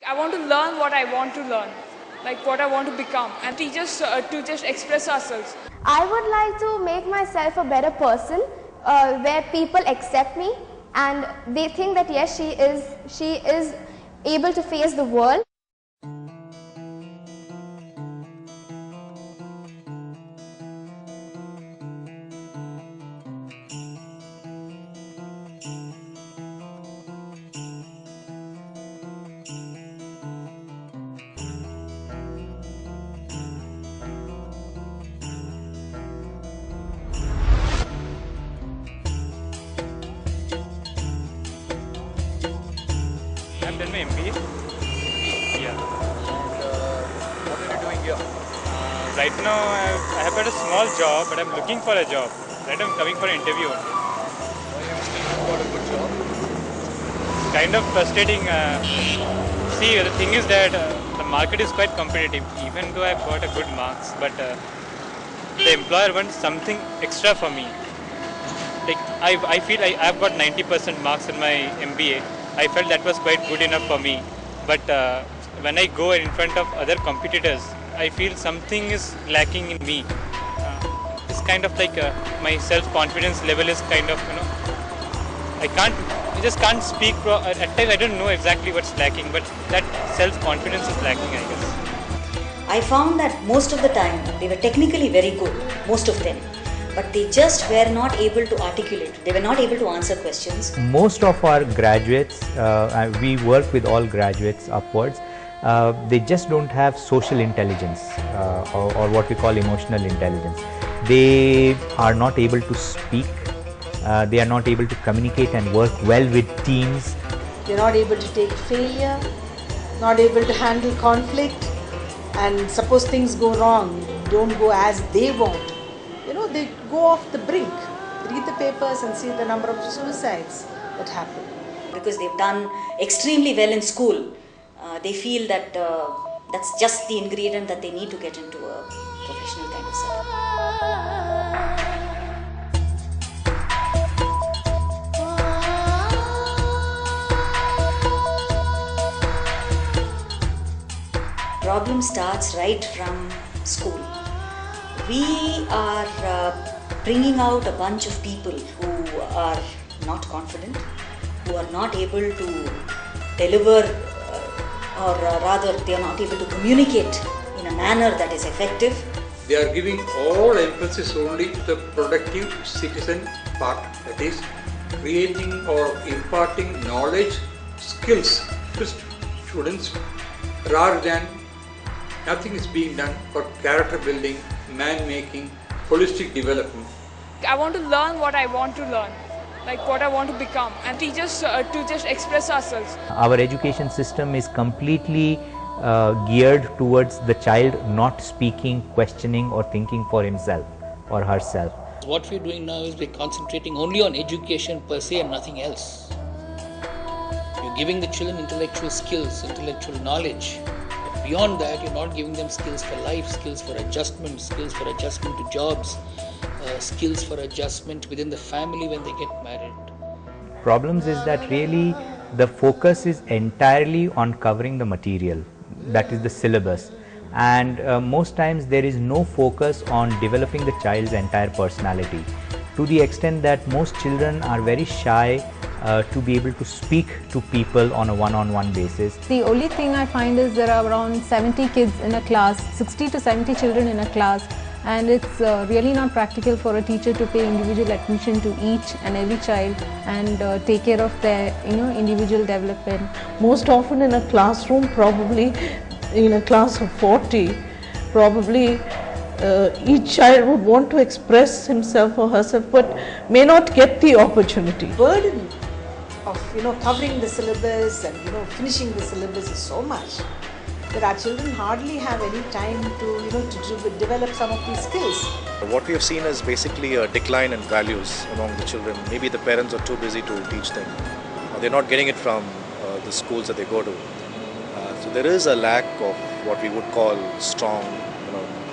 I want to learn what I want to learn, like what I want to become, and teach us to just express ourselves. I would like to make myself a better person where people accept me and they think that yes, she is able to face the world. I've done my MBA. Yeah. And what are you doing here? Right now, I have got a small job, but I'm looking for a job. Right now, I'm coming for an interview only. Why are you looking for a good job? Kind of frustrating. See, the thing is that the market is quite competitive, even though I've got a good marks, but the employer wants something extra for me. Like I feel I've got 90% marks in my MBA. I felt that was quite good enough for me. But when I go in front of other competitors, I feel something is lacking in me. It's kind of like my self-confidence level is kind of, I just can't speak. At times I don't know exactly what's lacking, but that self-confidence is lacking, I guess. I found that most of the time they were technically very good, most of them, but they just were not able to articulate. They were not able to answer questions. Most of our graduates, we work with all graduates upwards, they just don't have social intelligence or what we call emotional intelligence. They are not able to speak, they are not able to communicate and work well with teams. They're not able to take failure, not able to handle conflict, and suppose things go wrong, don't go as they want. They go off the brink. Read the papers and see the number of suicides that happen. Because they've done extremely well in school, they feel that that's just the ingredient that they need to get into a professional kind of setup. Problem starts right from school. We are bringing out a bunch of people who are not confident, who are not able to deliver or rather they are not able to communicate in a manner that is effective. They are giving all emphasis only to the productive citizen part, that is creating or imparting knowledge, skills to students, rather than nothing is being done for character building, man making, holistic development. I want to learn what I want to learn, like what I want to become, and teach us to just express ourselves. Our education system is completely geared towards the child not speaking, questioning or thinking for himself or herself. What we're doing now is we're concentrating only on education per se and nothing else. You're giving the children intellectual skills, intellectual knowledge. Beyond that, you're not giving them skills for life, skills for adjustment to jobs, skills for adjustment within the family when they get married. Problems is that really the focus is entirely on covering the material, that is the syllabus, and most times there is no focus on developing the child's entire personality, to the extent that most children are very shy to be able to speak to people on a one-on-one basis. The only thing I find is there are around 70 kids in a class, 60 to 70 children in a class, and it's really not practical for a teacher to pay individual attention to each and every child and take care of their individual development. Most often in a classroom, probably in a class of 40, probably each child would want to express himself or herself but may not get the opportunity. Burden of covering the syllabus and finishing the syllabus is so much that our children hardly have any time to develop some of these skills. What we have seen is basically a decline in values among the children. Maybe the parents are too busy to teach them. They're not getting it from the schools that they go to. So there is a lack of what we would call strong,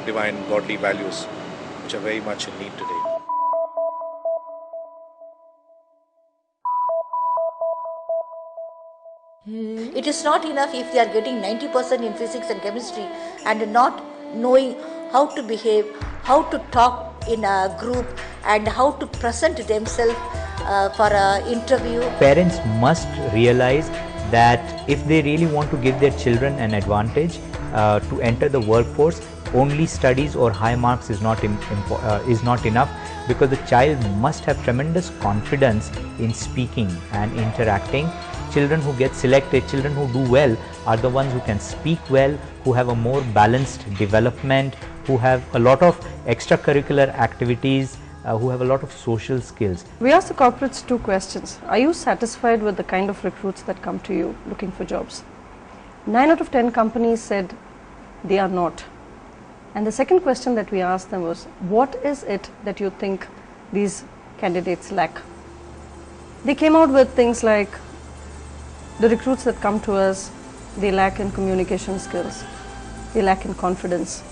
divine, godly values, which are very much in need today. It is not enough if they are getting 90% in physics and chemistry and not knowing how to behave, how to talk in a group, and how to present themselves for an interview. Parents must realize that if they really want to give their children an advantage to enter the workforce, only studies or high marks is not enough, because the child must have tremendous confidence in speaking and interacting. Children who get selected, children who do well, are the ones who can speak well, who have a more balanced development, who have a lot of extracurricular activities, who have a lot of social skills. We asked the corporates 2 questions. Are you satisfied with the kind of recruits that come to you looking for jobs? 9 out of 10 companies said they are not. And the second question that we asked them was, what is it that you think these candidates lack? They came out with things like, the recruits that come to us, they lack in communication skills, they lack in confidence,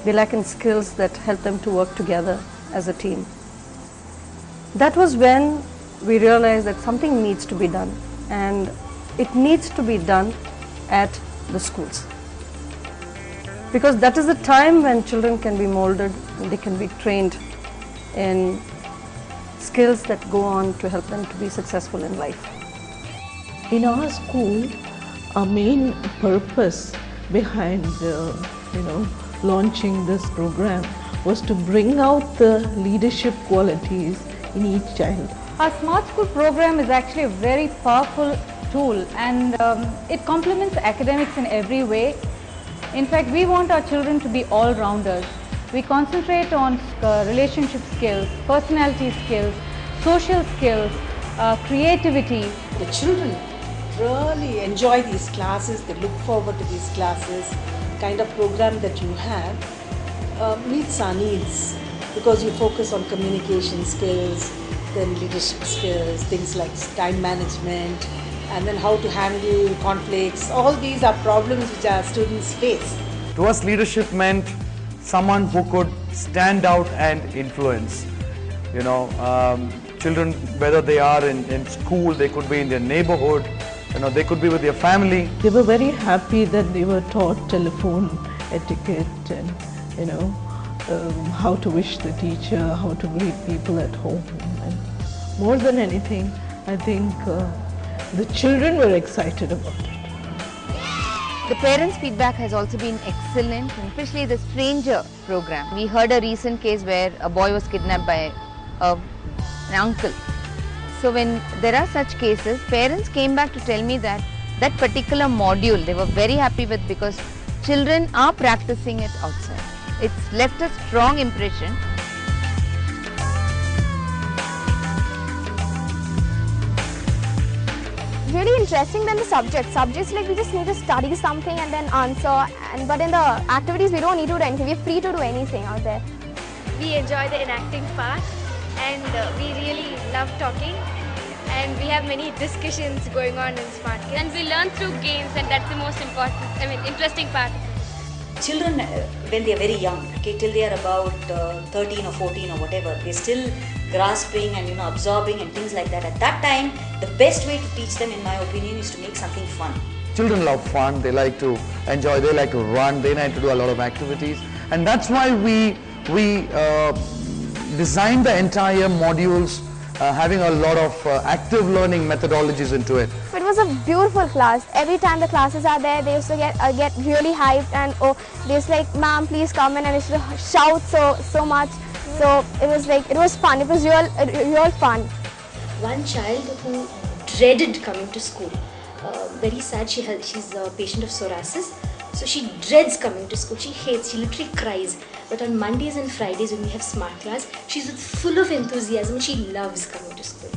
they lack in skills that help them to work together as a team. That was when we realized that something needs to be done, and it needs to be done at the schools. Because that is the time when children can be molded and they can be trained in skills that go on to help them to be successful in life. In our school, our main purpose behind launching this program was to bring out the leadership qualities in each child. Our Smart School program is actually a very powerful tool, and it complements academics in every way. In fact, we want our children to be all-rounders. We concentrate on relationship skills, personality skills, social skills, creativity. The children really enjoy these classes, they look forward to these classes. The kind of program that you have meets our needs, because you focus on communication skills, then leadership skills, things like time management, and then how to handle conflicts. All these are problems which our students face. To us, leadership meant someone who could stand out and influence. Children, whether they are in school, they could be in their neighborhood, they could be with their family. They were very happy that they were taught telephone etiquette and how to wish the teacher, how to greet people at home. And more than anything, I think the children were excited about it. The parents' feedback has also been excellent, especially the stranger program. We heard a recent case where a boy was kidnapped by an uncle. So when there are such cases, parents came back to tell me that that particular module they were very happy with, because children are practicing it outside. It's left a strong impression. Really interesting than the subjects. Subjects, like, we just need to study something and then answer, but in the activities we don't need to do anything. We're free to do anything out there. We enjoy the enacting part, and we really love talking, and we have many discussions going on in Smart Kids. And we learn through games, and that's the most important, interesting part. Children, when they are very young, okay, till they are about 13 or 14 or whatever, they're still grasping and absorbing and things like that. At that time, the best way to teach them, in my opinion, is to make something fun. Children love fun, they like to enjoy, they like to run, they like to do a lot of activities, and that's why we designed the entire modules having a lot of active learning methodologies into it. It was a beautiful class. Every time the classes are there, they used to get really hyped, and they used to like, "Ma'am, please come in," and they used to shout so much. So it was fun. It was real fun. One child who dreaded coming to school, very sad. She's a patient of psoriasis, so she dreads coming to school. She hates. She literally cries. But on Mondays and Fridays when we have smart class, she's full of enthusiasm. She loves coming to school.